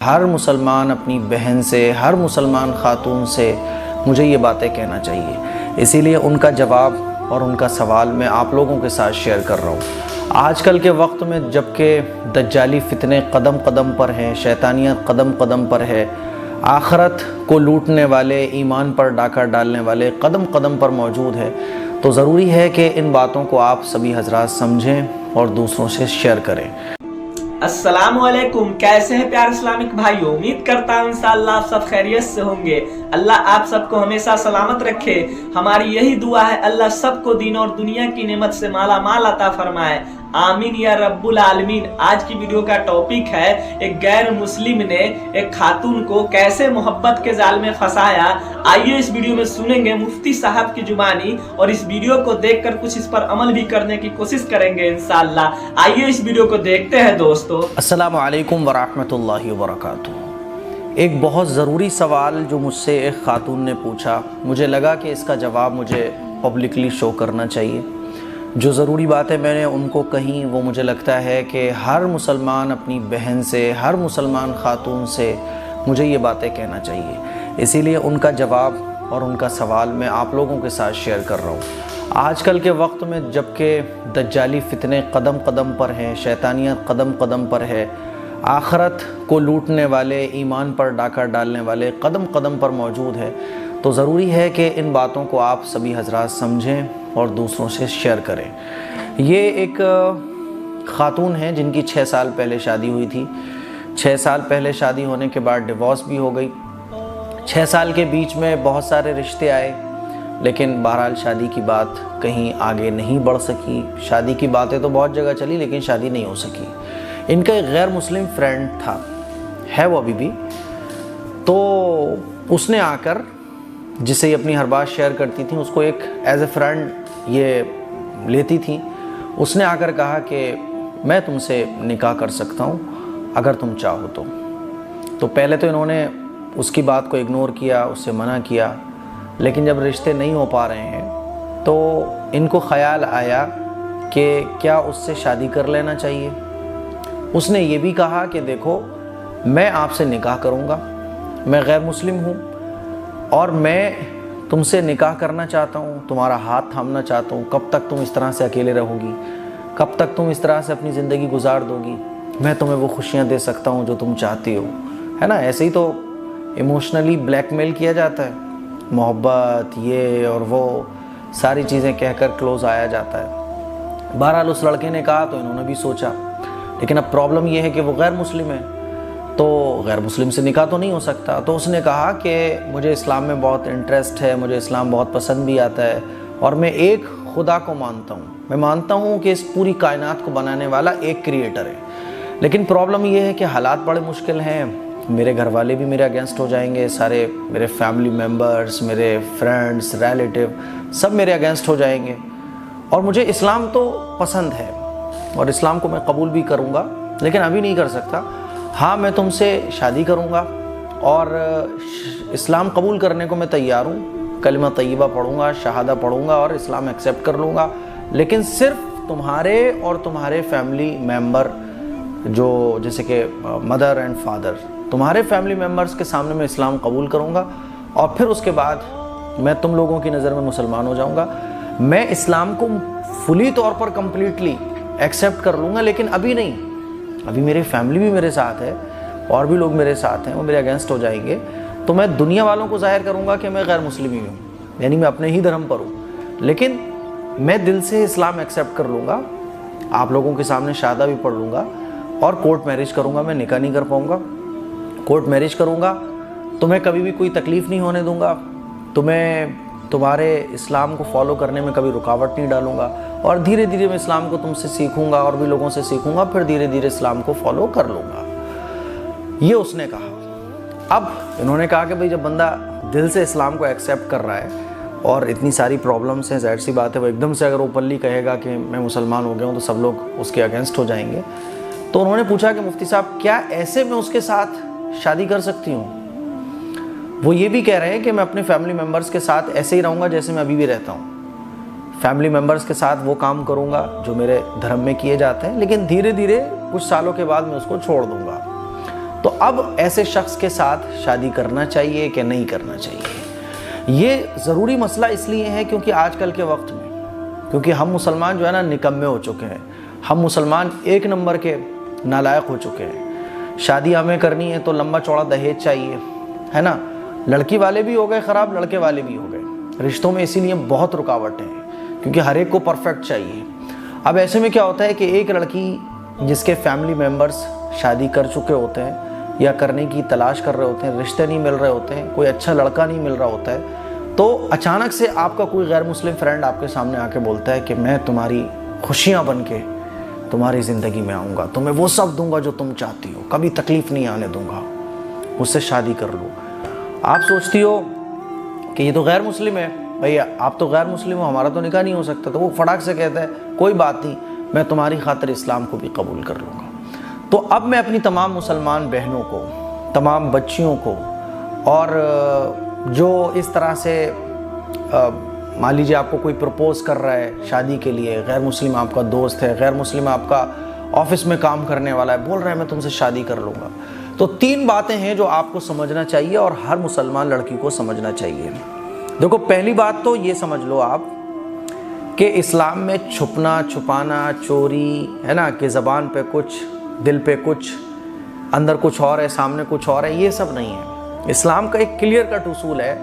ہر مسلمان اپنی بہن سے، ہر مسلمان خاتون سے مجھے یہ باتیں کہنا چاہیے، اسی لیے ان کا جواب اور ان کا سوال میں آپ لوگوں کے ساتھ شیئر کر رہا ہوں۔ آج کل کے وقت میں جب کہ دجالی فتنے قدم قدم پر ہیں، شیطانیت قدم قدم پر ہے، آخرت کو لوٹنے والے، ایمان پر ڈاکہ ڈالنے والے قدم قدم پر موجود ہے، تو ضروری ہے کہ ان باتوں کو آپ سبھی حضرات سمجھیں اور دوسروں سے شیئر کریں۔ السلام علیکم، کیسے ہیں پیار اسلامک بھائیو؟ امید کرتا ہوں انشاءاللہ آپ سب خیریت سے ہوں گے۔ اللہ آپ سب کو ہمیشہ سلامت رکھے، ہماری یہی دعا ہے اللہ سب کو دین اور دنیا کی نعمت سے مالا مال عطا فرمائے، آمین یا رب العالمین۔ آج کی ویڈیو کا ٹاپک ہے ایک غیر مسلم نے ایک خاتون کو کیسے محبت کے جال میں پھنسایا۔ آئیے اس ویڈیو میں سنیں گے مفتی صاحب کی زبانی، اور اس ویڈیو کو دیکھ کر کچھ اس پر عمل بھی کرنے کی کوشش کریں گے انشاءاللہ۔ آئیے اس ویڈیو کو دیکھتے ہیں دوستو۔ السلام علیکم ورحمۃ اللہ وبرکاتہ۔ ایک بہت ضروری سوال جو مجھ سے ایک خاتون نے پوچھا، مجھے لگا کہ اس کا جواب مجھے پبلکلی شو کرنا چاہیے۔ جو ضروری باتیں میں نے ان کو کہیں، وہ مجھے لگتا ہے کہ ہر مسلمان اپنی بہن سے، ہر مسلمان خاتون سے مجھے یہ باتیں کہنا چاہیے، اسی لیے ان کا جواب اور ان کا سوال میں آپ لوگوں کے ساتھ شیئر کر رہا ہوں۔ آج کل کے وقت میں جب کہ دجالی فتنے قدم قدم پر ہیں، شیطانیت قدم قدم پر ہے، آخرت کو لوٹنے والے، ایمان پر ڈاکہ ڈالنے والے قدم قدم پر موجود ہے، تو ضروری ہے کہ ان باتوں کو آپ سبھی حضرات سمجھیں اور دوسروں سے شیئر کریں۔ یہ ایک خاتون ہیں جن کی 6 سال پہلے شادی ہوئی تھی۔ 6 سال پہلے شادی ہونے کے بعد ڈیورس بھی ہو گئی۔ 6 سال کے بیچ میں بہت سارے رشتے آئے، لیکن بہرحال شادی کی بات کہیں آگے نہیں بڑھ سکی۔ شادی کی باتیں تو بہت جگہ چلی، لیکن شادی نہیں ہو سکی۔ ان کا ایک غیر مسلم فرینڈ تھا، ہے وہ ابھی بھی، تو اس نے آ کر، جسے یہ اپنی ہر بات شیئر کرتی تھیں، اس کو ایک ایز اے فرینڈ یہ لیتی تھیں، اس نے آ کر کہا کہ میں تم سے نکاح کر سکتا ہوں اگر تم چاہو تو پہلے تو انہوں نے اس کی بات کو اگنور کیا، اس سے منع کیا، لیکن جب رشتے نہیں ہو پا رہے ہیں تو ان کو خیال آیا کہ کیا اس سے شادی کر لینا چاہیے۔ اس نے یہ بھی کہا کہ دیکھو، میں آپ سے نکاح کروں گا، میں غیر مسلم ہوں اور میں تم سے نکاح کرنا چاہتا ہوں، تمہارا ہاتھ تھامنا چاہتا ہوں۔ کب تک تم اس طرح سے اکیلے رہو گی؟ کب تک تم اس طرح سے اپنی زندگی گزار دو گی؟ میں تمہیں وہ خوشیاں دے سکتا ہوں جو تم چاہتی ہو، ہے نا؟ ایسے ہی تو ایموشنلی بلیک میل کیا جاتا ہے، محبت یہ اور وہ ساری چیزیں کہہ کر کلوز آیا جاتا ہے۔ بہرحال اس لڑکے نے کہا تو انہوں نے بھی سوچا، لیکن اب پرابلم یہ ہے کہ وہ غیر مسلم ہے، تو غیر مسلم سے نکاح تو نہیں ہو سکتا۔ تو اس نے کہا کہ مجھے اسلام میں بہت انٹرسٹ ہے، مجھے اسلام بہت پسند بھی آتا ہے، اور میں ایک خدا کو مانتا ہوں، میں مانتا ہوں کہ اس پوری کائنات کو بنانے والا ایک کریٹر ہے، لیکن پرابلم یہ ہے کہ حالات بڑے مشکل ہیں، میرے گھر والے بھی میرے اگینسٹ ہو جائیں گے، سارے میرے فیملی ممبرز، میرے فرینڈز، ریلیٹیو سب میرے اگینسٹ ہو جائیں گے، اور مجھے اسلام تو پسند ہے اور اسلام کو میں قبول بھی کروں گا، لیکن ابھی نہیں کر سکتا۔ ہاں، میں تم سے شادی کروں گا اور اسلام قبول کرنے کو میں تیار ہوں، کلمہ طیبہ پڑھوں گا، شہادہ پڑھوں گا اور اسلام ایکسیپٹ کر لوں گا، لیکن صرف تمہارے اور تمہارے فیملی ممبر، جو جیسے کہ مدر اینڈ فادر، تمہارے فیملی ممبرز کے سامنے میں اسلام قبول کروں گا، اور پھر اس کے بعد میں تم لوگوں کی نظر میں مسلمان ہو جاؤں گا۔ میں اسلام کو فلی طور پر کمپلیٹلی ایکسیپٹ کر لوں گا، لیکن ابھی نہیں، ابھی میری فیملی بھی میرے ساتھ ہے اور بھی لوگ میرے ساتھ ہیں، وہ میرے اگینسٹ ہو جائیں گے، تو میں دنیا والوں کو ظاہر کروں گا کہ میں غیر مسلم ہی ہوں، یعنی میں اپنے ہی دھرم پر ہوں، لیکن میں دل سے اسلام ایکسیپٹ کر لوں گا، آپ لوگوں کے سامنے شہادہ بھی پڑھ لوں گا اور کورٹ میرج کروں گا۔ میں نکاح نہیں کر پاؤں گا، کورٹ میرج کروں گا، تمہیں کبھی بھی کوئی تکلیف نہیں ہونے دوں گا، تمہیں تمہارے اسلام کو فالو کرنے میں کبھی رکاوٹ نہیں ڈالوں گا، اور دھیرے دھیرے میں اسلام کو تم سے سیکھوں گا اور بھی لوگوں سے سیکھوں گا، پھر دھیرے دھیرے اسلام کو فالو کر لوں گا۔ یہ اس نے کہا۔ اب انہوں نے کہا کہ بھئی جب بندہ دل سے اسلام کو ایکسیپٹ کر رہا ہے اور اتنی ساری پرابلمس ہیں، ظاہر سی بات ہے وہ ایک دم سے اگر اوپنلی کہے گا کہ میں مسلمان ہو گیا ہوں تو سب لوگ اس کے اگینسٹ ہو جائیں گے۔ تو انہوں نے پوچھا کہ مفتی صاحب کیا ایسے میں اس کے ساتھ شادی کر سکتی ہوں؟ وہ یہ بھی کہہ رہے ہیں کہ میں اپنے فیملی ممبرز کے ساتھ ایسے ہی رہوں گا جیسے میں ابھی بھی رہتا ہوں، فیملی ممبرز کے ساتھ وہ کام کروں گا جو میرے دھرم میں کیے جاتے ہیں، لیکن دھیرے دھیرے کچھ سالوں کے بعد میں اس کو چھوڑ دوں گا۔ تو اب ایسے شخص کے ساتھ شادی کرنا چاہیے کہ نہیں کرنا چاہیے؟ یہ ضروری مسئلہ اس لیے ہے کیونکہ آج کل کے وقت میں، کیونکہ ہم مسلمان جو ہے نا نکمے ہو چکے ہیں، ہم مسلمان ایک نمبر کے نالائق ہو چکے ہیں۔ شادی ہمیں کرنی ہے تو لمبا چوڑا دہیج چاہیے، ہے نا، لڑکی والے بھی ہو گئے خراب، لڑکے والے بھی ہو گئے رشتوں میں، اسی لیے بہت رکاوٹیں ہیں کیونکہ ہر ایک کو پرفیکٹ چاہیے۔ اب ایسے میں کیا ہوتا ہے کہ ایک لڑکی جس کے فیملی ممبرز شادی کر چکے ہوتے ہیں یا کرنے کی تلاش کر رہے ہوتے ہیں، رشتے نہیں مل رہے ہوتے ہیں، کوئی اچھا لڑکا نہیں مل رہا ہوتا ہے، تو اچانک سے آپ کا کوئی غیر مسلم فرینڈ آپ کے سامنے آ کے بولتا ہے کہ میں تمہاری خوشیاں بن کے تمہاری زندگی میں آؤں گا، تمہیں وہ سب دوں گا جو تم چاہتی ہو، کبھی تکلیف نہیں آنے دوں گا، مجھ سے شادی کر لو۔ آپ سوچتی ہو کہ یہ تو غیر مسلم ہے، بھئی آپ تو غیر مسلم ہو، ہمارا تو نکاح نہیں ہو سکتا، تو وہ فٹاک سے کہتا ہے کوئی بات نہیں، میں تمہاری خاطر اسلام کو بھی قبول کر لوں گا۔ تو اب میں اپنی تمام مسلمان بہنوں کو، تمام بچیوں کو، اور جو اس طرح سے مان لیجیے آپ کو کوئی پرپوز کر رہا ہے شادی کے لیے، غیر مسلم آپ کا دوست ہے، غیر مسلم آپ کا آفس میں کام کرنے والا ہے، بول رہا ہے میں تم سے شادی کر لوں گا، تو 3 باتیں ہیں جو آپ کو سمجھنا چاہیے اور ہر مسلمان لڑکی کو سمجھنا چاہیے۔ دیکھو، پہلی بات تو یہ سمجھ لو آپ کہ اسلام میں چھپنا، چھپانا، چوری، ہے نا، کہ زبان پہ کچھ، دل پہ کچھ، اندر کچھ اور ہے، سامنے کچھ اور ہے، یہ سب نہیں ہے۔ اسلام کا ایک کلیئر کٹ اصول ہے۔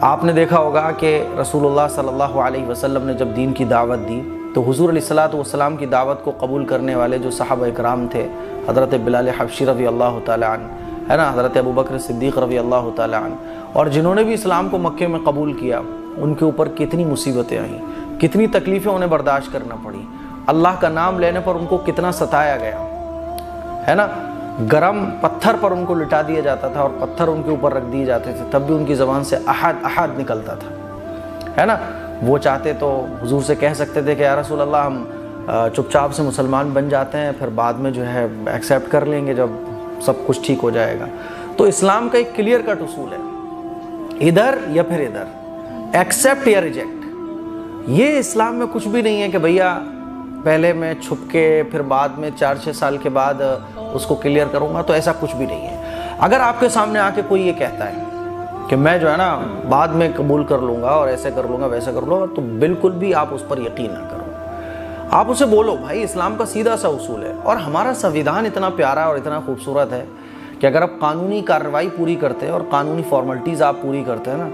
آپ نے دیکھا ہوگا کہ رسول اللہ صلی اللہ علیہ وسلم نے جب دین کی دعوت دی تو حضور علیہ الصلوۃ والسلام کی دعوت کو قبول کرنے والے جو صحابہ اکرام تھے، حضرت بلال حبشی رضی اللہ تعالیٰ عنہ، ہے نا، حضرت ابوبکر صدیق رضی اللہ تعالیٰ عنہ، اور جنہوں نے بھی اسلام کو مکے میں قبول کیا، ان کے اوپر کتنی مصیبتیں آئیں، کتنی تکلیفیں انہیں برداشت کرنا پڑی، اللہ کا نام لینے پر ان کو کتنا ستایا گیا، ہے نا، گرم پتھر پر ان کو لٹا دیا جاتا تھا اور پتھر ان کے اوپر رکھ دیے جاتے تھے، تب بھی ان کی زبان سے احد احد نکلتا تھا، ہے نا۔ وہ چاہتے تو حضور سے کہہ سکتے تھے کہ یا رسول اللہ ہم چپ چاپ سے مسلمان بن جاتے ہیں، پھر بعد میں جو ہے ایکسیپٹ کر لیں گے جب سب کچھ ٹھیک ہو جائے گا۔ تو اسلام کا ایک کلیئر کٹ اصول ہے، ادھر یا پھر ادھر، ایکسیپٹ یا ریجیکٹ۔ یہ اسلام میں کچھ بھی نہیں ہے کہ بھیا پہلے میں چھپ کے پھر بعد میں 4-6 سال کے بعد اس کو کلیئر کروں گا، تو ایسا کچھ بھی نہیں ہے۔ اگر آپ کے سامنے آ کے کوئی یہ کہتا ہے کہ میں جو ہے نا بعد میں قبول کر لوں گا اور ایسے کر لوں گا ویسے کر لوں گا، تو بالکل بھی آپ اس پر یقین نہ کرو۔ آپ اسے بولو بھائی اسلام کا سیدھا سا اصول ہے، اور ہمارا سنویدھان اتنا پیارا اور اتنا خوبصورت ہے کہ اگر آپ قانونی کارروائی پوری کرتے ہیں اور قانونی فارملٹیز آپ پوری کرتے ہیں نا،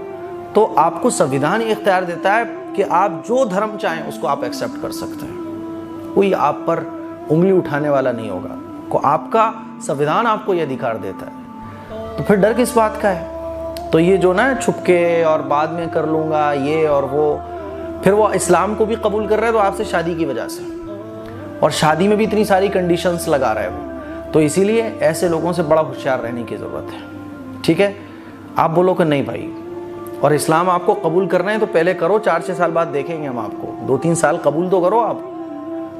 تو آپ کو سنویدھان ہی اختیار دیتا ہے کہ آپ جو دھرم چاہیں اس کو آپ ایکسیپٹ کر سکتے ہیں، کوئی آپ پر انگلی اٹھانے والا نہیں ہوگا، کو آپ کا سنویدھان آپ کو یہ ادھیکار دیتا ہے، تو پھر ڈر کس بات کا ہے؟ تو یہ جو نا چھپ کے اور بعد میں کر لوں گا یہ اور وہ، پھر وہ اسلام کو بھی قبول کر رہا ہے تو آپ سے شادی کی وجہ سے، اور شادی میں بھی اتنی ساری کنڈیشنز لگا رہا ہے وہ، تو اسی لیے ایسے لوگوں سے بڑا ہوشیار رہنے کی ضرورت ہے، ٹھیک ہے۔ آپ بولو کہ نہیں بھائی، اور اسلام آپ کو قبول کرنا ہے تو پہلے کرو، 4-6 سال بعد دیکھیں گے ہم آپ کو، 2-3 سال قبول تو کرو آپ۔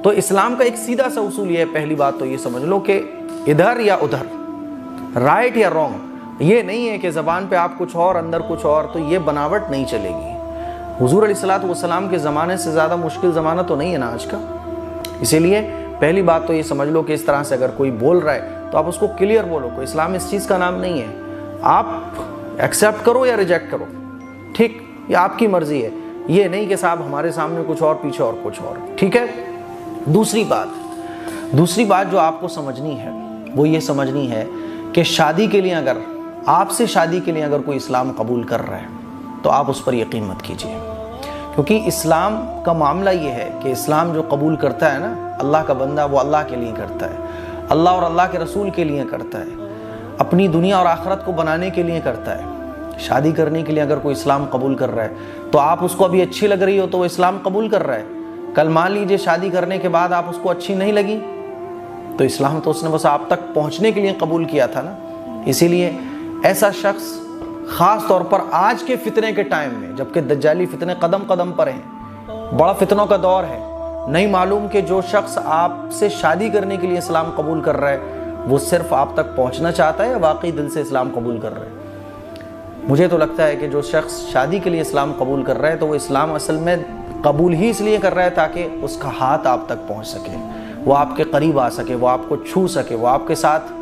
تو اسلام کا ایک سیدھا سا اصول یہ ہے، پہلی بات تو یہ سمجھ لو کہ ادھر یا ادھر، رائٹ یا رانگ، یہ نہیں ہے کہ زبان پہ آپ کچھ اور اندر کچھ اور، تو یہ بناوٹ نہیں چلے گی۔ حضور علیہ الصلوۃ والسلام کے زمانے سے زیادہ مشکل زمانہ تو نہیں ہے نا آج کا، اسی لیے پہلی بات تو یہ سمجھ لو کہ اس طرح سے اگر کوئی بول رہا ہے تو آپ اس کو کلیئر بولو کہ اسلام اس چیز کا نام نہیں ہے، آپ ایکسیپٹ کرو یا ریجیکٹ کرو، ٹھیک، یہ آپ کی مرضی ہے، یہ نہیں کہ صاحب ہمارے سامنے کچھ اور پیچھے اور کچھ اور، ٹھیک ہے۔ دوسری بات جو آپ کو سمجھنی ہے وہ یہ سمجھنی ہے کہ شادی کے لیے اگر آپ سے شادی کے لیے اگر کوئی اسلام قبول کر رہا ہے تو آپ اس پر یقین مت کیجیے، کیونکہ اسلام کا معاملہ یہ ہے کہ اسلام جو قبول کرتا ہے نا اللہ کا بندہ، وہ اللہ کے لیے کرتا ہے، اللہ اور اللہ کے رسول کے لیے کرتا ہے، اپنی دنیا اور آخرت کو بنانے کے لیے کرتا ہے۔ شادی کرنے کے لیے اگر کوئی اسلام قبول کر رہا ہے تو آپ اس کو ابھی اچھی لگ رہی ہو تو وہ اسلام قبول کر رہا ہے، کل مان لیجیے شادی کرنے کے بعد آپ اس کو اچھی نہیں لگی تو اسلام تو اس نے بس آپ تک پہنچنے کے لیے قبول کیا تھا نا۔ اسی لیے ایسا شخص خاص طور پر آج کے فتنے کے ٹائم میں، جبکہ دجالی فتنے قدم قدم پر ہیں، بڑا فتنوں کا دور ہے، نہیں معلوم کہ جو شخص آپ سے شادی کرنے کے لیے اسلام قبول کر رہا ہے وہ صرف آپ تک پہنچنا چاہتا ہے یا واقعی دل سے اسلام قبول کر رہا ہے۔ مجھے تو لگتا ہے کہ جو شخص شادی کے لیے اسلام قبول کر رہا ہے تو وہ اسلام اصل میں قبول ہی اس لیے کر رہا ہے تاکہ اس کا ہاتھ آپ تک پہنچ سکے، وہ آپ کے قریب آ سکے، وہ آپ کو چھو سکے، وہ آپ کے ساتھ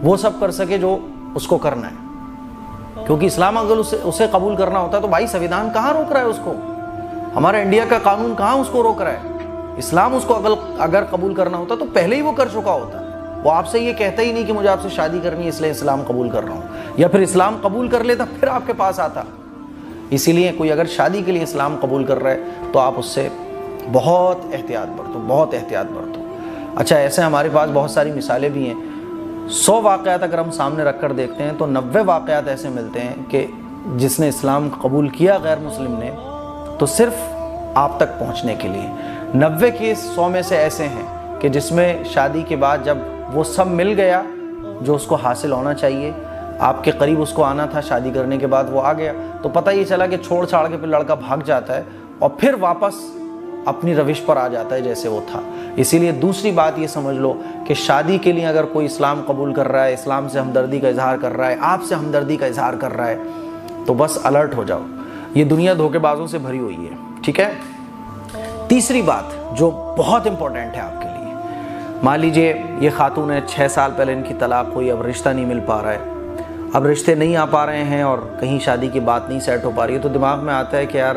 وہ سب کر سکے جو اس کو کرنا ہے. کیونکہ اسلام اگر اسے قبول کرنا ہوتا ہے تو بھائی سویدھان کہاں روک رہا ہے اس کو؟ ہمارا انڈیا کا قانون کہاں اس کو روک رہا ہے؟ اسلام اس کو اگر قبول کرنا ہوتا تو پہلے ہی وہ کر چکا ہوتا. وہ آپ سے یہ کہتا ہی نہیں کہ مجھے آپ سے شادی کرنی ہے اس لیے اسلام قبول کر رہا ہوں, یا پھر اسلام قبول کر لیتا پھر آپ کے پاس آتا. اسی لیے کوئی اگر شادی کے لیے اسلام قبول کر رہا ہے تو آپ اس سے بہت احتیاط برتو, بہت احتیاط برتو. اچھا, ایسے ہمارے پاس بہت ساری مثالیں بھی ہیں. 100 واقعات اگر ہم سامنے رکھ کر دیکھتے ہیں تو 90 واقعات ایسے ملتے ہیں کہ جس نے اسلام قبول کیا غیر مسلم نے تو صرف آپ تک پہنچنے کے لیے. 90 کیس 100 میں سے ایسے ہیں کہ جس میں شادی کے بعد جب وہ سب مل گیا جو اس کو حاصل ہونا چاہیے, آپ کے قریب اس کو آنا تھا, شادی کرنے کے بعد وہ آ گیا تو پتہ یہ چلا کہ چھوڑ چھاڑ کے پھر لڑکا بھاگ جاتا ہے اور پھر واپس اپنی روش پر آ جاتا ہے جیسے وہ تھا. اسی لیے دوسری بات یہ سمجھ لو کہ شادی کے لیے اگر کوئی اسلام قبول کر رہا ہے, اسلام سے ہمدردی کا اظہار کر رہا ہے, آپ سے ہمدردی کا اظہار کر رہا ہے, تو بس الرٹ ہو جاؤ, یہ دنیا دھوکے بازوں سے بھری ہوئی ہے. ٹھیک ہے. تیسری بات جو بہت امپورٹنٹ ہے آپ کے لیے, مان لیجئے یہ خاتون ہے, 6 سال پہلے ان کی طلاق ہوئی, اب رشتہ نہیں مل پا رہا ہے, اب رشتے نہیں آ پا رہے ہیں اور کہیں شادی کی بات نہیں سیٹ ہو پا رہی ہے, تو دماغ میں آتا ہے کہ یار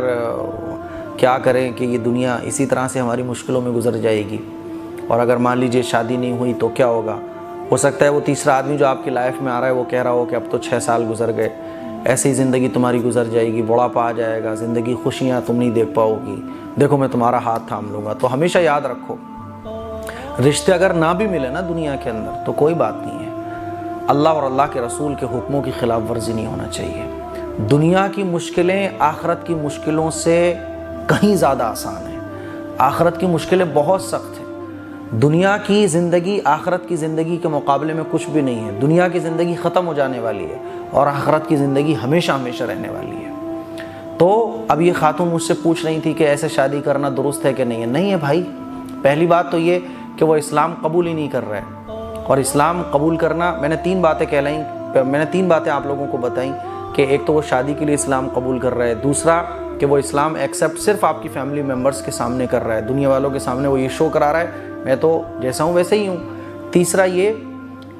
کیا کریں کہ یہ دنیا اسی طرح سے ہماری مشکلوں میں گزر جائے گی, اور اگر مان لیجئے شادی نہیں ہوئی تو کیا ہوگا. ہو سکتا ہے وہ تیسرا آدمی جو آپ کی لائف میں آ رہا ہے وہ کہہ رہا ہو کہ اب تو 6 سال گزر گئے, ایسی زندگی تمہاری گزر جائے گی, بڑھاپا آ جائے گا, زندگی خوشیاں تم نہیں دیکھ پاؤ گی, دیکھو میں تمہارا ہاتھ تھام لوں گا. تو ہمیشہ یاد رکھو, رشتے اگر نہ بھی ملے نا دنیا کے اندر تو کوئی بات نہیں ہے, اللہ اور اللہ کے رسول کے حکموں کی خلاف ورزی نہیں ہونا چاہیے. دنیا کی مشکلیں آخرت کی مشکلوں سے کہیں زیادہ آسان ہیں. آخرت کی مشکلیں بہت سخت ہیں. دنیا کی زندگی آخرت کی زندگی کے مقابلے میں کچھ بھی نہیں ہے. دنیا کی زندگی ختم ہو جانے والی ہے اور آخرت کی زندگی ہمیشہ ہمیشہ رہنے والی ہے. تو اب یہ خاتون مجھ سے پوچھ رہی تھی کہ ایسے شادی کرنا درست ہے کہ نہیں ہے. نہیں ہے بھائی. پہلی بات تو یہ کہ وہ اسلام قبول ہی نہیں کر رہا ہے, اور اسلام قبول کرنا, میں نے 3 باتیں آپ لوگوں کو بتائیں کہ ایک تو وہ شادی کے لیے اسلام قبول کر رہا ہے, دوسرا کہ وہ اسلام ایکسیپٹ صرف آپ کی فیملی ممبرز کے سامنے کر رہا ہے, دنیا والوں کے سامنے وہ یہ شو کرا رہا ہے میں تو جیسا ہوں ویسے ہی ہوں. تیسرا یہ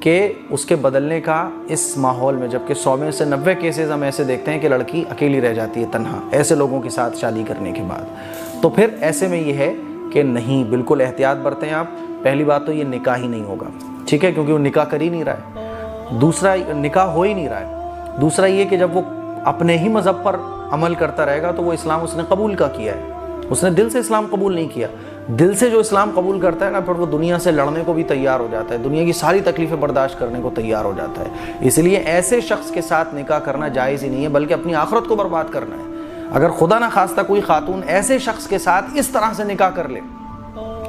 کہ اس کے بدلنے کا اس ماحول میں, جبکہ 100 میں سے 90 کیسز ہم ایسے دیکھتے ہیں کہ لڑکی اکیلی رہ جاتی ہے تنہا ایسے لوگوں کے ساتھ شادی کرنے کے بعد. تو پھر ایسے میں یہ ہے کہ نہیں, بالکل احتیاط برتیں آپ. پہلی بات تو یہ نکاح ہی نہیں ہوگا, ٹھیک ہے, کیونکہ وہ نکاح کر ہی نہیں رہا ہے. دوسرا, نکاح ہو ہی نہیں رہا ہے. دوسرا یہ کہ جب وہ اپنے ہی مذہب پر عمل کرتا رہے گا تو وہ اسلام اس نے قبول کا کیا ہے, اس نے دل سے اسلام قبول نہیں کیا. دل سے جو اسلام قبول کرتا ہے نا, پھر وہ دنیا سے لڑنے کو بھی تیار ہو جاتا ہے, دنیا کی ساری تکلیفیں برداشت کرنے کو تیار ہو جاتا ہے. اس لیے ایسے شخص کے ساتھ نکاح کرنا جائز ہی نہیں ہے, بلکہ اپنی آخرت کو برباد کرنا ہے. اگر خدا نہ خواستہ کوئی خاتون ایسے شخص کے ساتھ اس طرح سے نکاح کر لے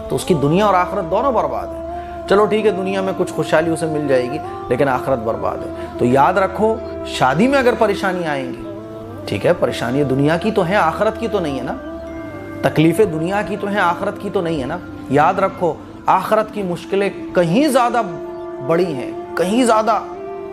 تو اس کی دنیا اور آخرت دونوں برباد ہیں. چلو ٹھیک ہے, دنیا میں کچھ خوشحالی اسے مل جائے گی لیکن آخرت برباد ہے. تو یاد رکھو, شادی میں اگر پریشانی آئیں گی, ٹھیک ہے, پریشانی دنیا کی تو ہے, آخرت کی تو نہیں ہے نا. تکلیفیں دنیا کی تو ہیں, آخرت کی تو نہیں ہے نا. یاد رکھو, آخرت کی مشکلیں کہیں زیادہ بڑی ہیں, کہیں زیادہ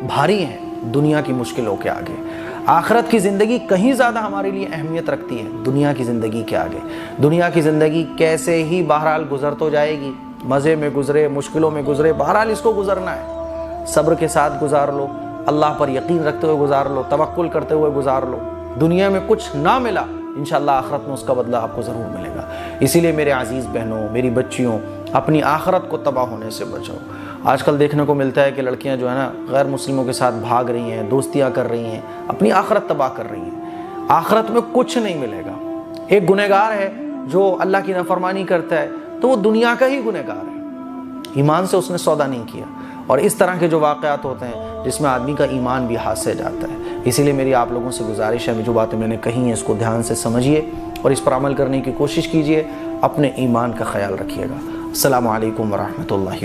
بھاری ہیں دنیا کی مشکلوں کے آگے. آخرت کی زندگی کہیں زیادہ ہمارے لیے اہمیت رکھتی ہے دنیا کی زندگی کے آگے. دنیا کی زندگی کیسے ہی بہرحال گزر تو جائے گی, مزے میں گزرے, مشکلوں میں گزرے, بہرحال اس کو گزرنا ہے. صبر کے ساتھ گزار لو, اللہ پر یقین رکھتے ہوئے گزار لو, توکل کرتے ہوئے گزار لو. دنیا میں کچھ نہ ملا, انشاءاللہ آخرت میں اس کا بدلہ آپ کو ضرور ملے گا. اسی لیے میرے عزیز بہنوں, میری بچیوں, اپنی آخرت کو تباہ ہونے سے بچاؤ. آج کل دیکھنے کو ملتا ہے کہ لڑکیاں جو ہے نا غیر مسلموں کے ساتھ بھاگ رہی ہیں, دوستیاں کر رہی ہیں, اپنی آخرت تباہ کر رہی ہیں. آخرت میں کچھ نہیں ملے گا. ایک گنہگار ہے جو اللہ کی نافرمانی کرتا ہے تو وہ دنیا کا ہی گنہگار ہے, ایمان سے اس نے سودا نہیں کیا. اور اس طرح کے جو واقعات ہوتے ہیں جس میں آدمی کا ایمان بھی ہاتھ سے جاتا ہے. اسی لیے میری آپ لوگوں سے گزارش ہے, جو باتیں میں نے کہی ہیں اس کو دھیان سے سمجھیے اور اس پر عمل کرنے کی کوشش کیجیے. اپنے ایمان کا خیال رکھیے گا. السلام علیکم ورحمۃ اللہ.